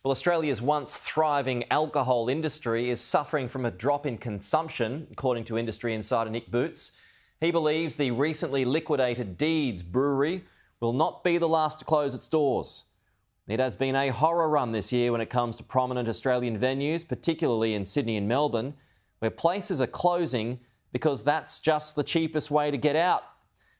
Well, Australia's once thriving alcohol industry is suffering from a drop in consumption, according to industry insider Nick Boots. He believes the recently liquidated Deeds Brewery will not be the last to close its doors. It has been a horror run this year when it comes to prominent Australian venues, particularly in Sydney and Melbourne, where places are closing because that's just the cheapest way to get out.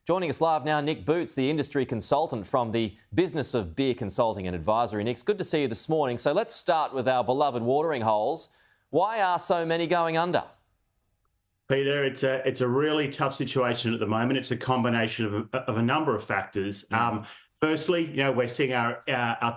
Joining us live now, Nick Boots, the industry consultant from the business of beer consulting and advisory. Nick, it's good to see you this morning. So let's start with our beloved watering holes. Why are so many going under? Peter, it's a really tough situation at the moment. It's a combination of a number of factors. Firstly, we're seeing our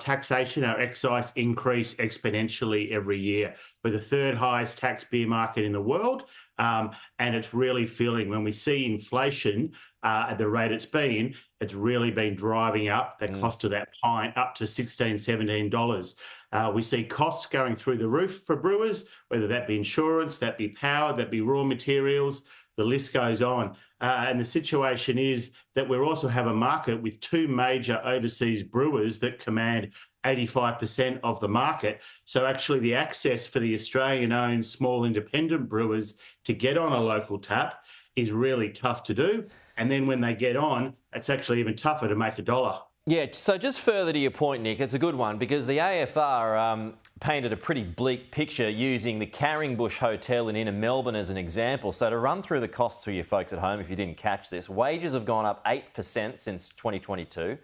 taxation, our excise increase exponentially every year. We're the third highest tax beer market in the world, and it's really feeling when we see inflation at the rate it's really been driving up the cost of that pint up to $16, $17. We see costs going through the roof for brewers, whether that be insurance, that be power, that be raw materials. The list goes on. And the situation is that we also have a market with two major overseas brewers that command 85% of the market. So actually the access for the Australian-owned small independent brewers to get on a local tap is really tough to do. And then when they get on, it's actually even tougher to make a dollar. Yeah, so just further to your point, Nick, it's a good one because the AFR painted a pretty bleak picture using the Carringbush Hotel in inner Melbourne as an example. So to run through the costs for you folks at home, if you didn't catch this, wages have gone up 8% since 2022.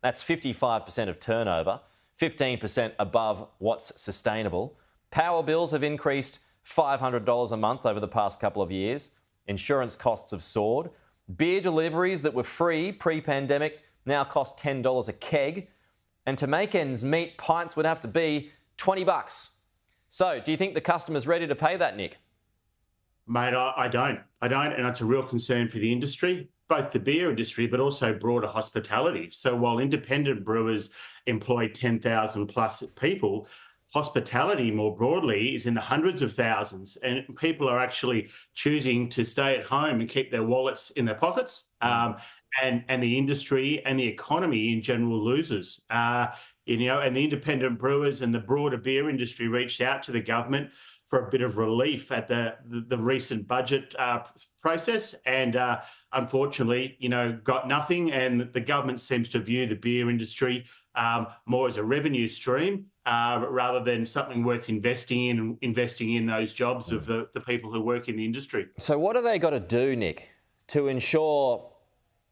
That's 55% of turnover, 15% above what's sustainable. Power bills have increased $500 a month over the past couple of years. Insurance costs have soared. Beer deliveries that were free pre-pandemic now cost $10 a keg. And to make ends meet, pints would have to be $20. So do you think the customer's ready to pay that, Nick? Mate, I don't. And it's a real concern for the industry, both the beer industry, but also broader hospitality. So while independent brewers employ 10,000 plus people, hospitality more broadly is in the hundreds of thousands, and people are actually choosing to stay at home and keep their wallets in their pockets. And the industry and the economy in general loses. And the independent brewers and the broader beer industry reached out to the government for a bit of relief at the recent budget process, and unfortunately, got nothing. And the government seems to view the beer industry more as a revenue stream rather than something worth investing in those jobs of the people who work in the industry. So what do they got to do, Nick, to ensure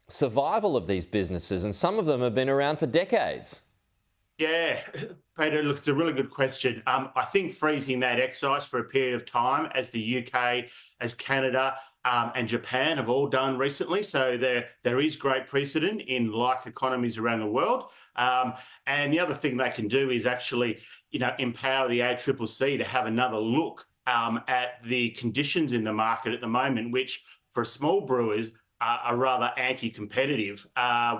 survival of these businesses? And some of them have been around for decades. Yeah, Peter, look, it's a really good question. I think freezing that excise for a period of time, as the UK, as Canada and Japan have all done recently. So there is great precedent in like economies around the world. And the other thing they can do is actually, empower the ACCC to have another look at the conditions in the market at the moment, which for small brewers are rather anti-competitive,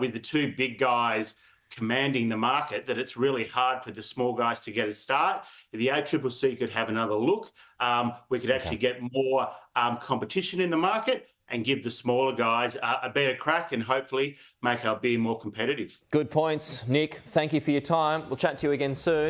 with the two big guys commanding the market, that it's really hard for the small guys to get a start. If the ACCC could have another look, we could actually get more competition in the market and give the smaller guys a better crack and hopefully make our beer more competitive. Good points, Nick. Thank you for your time. We'll chat to you again soon.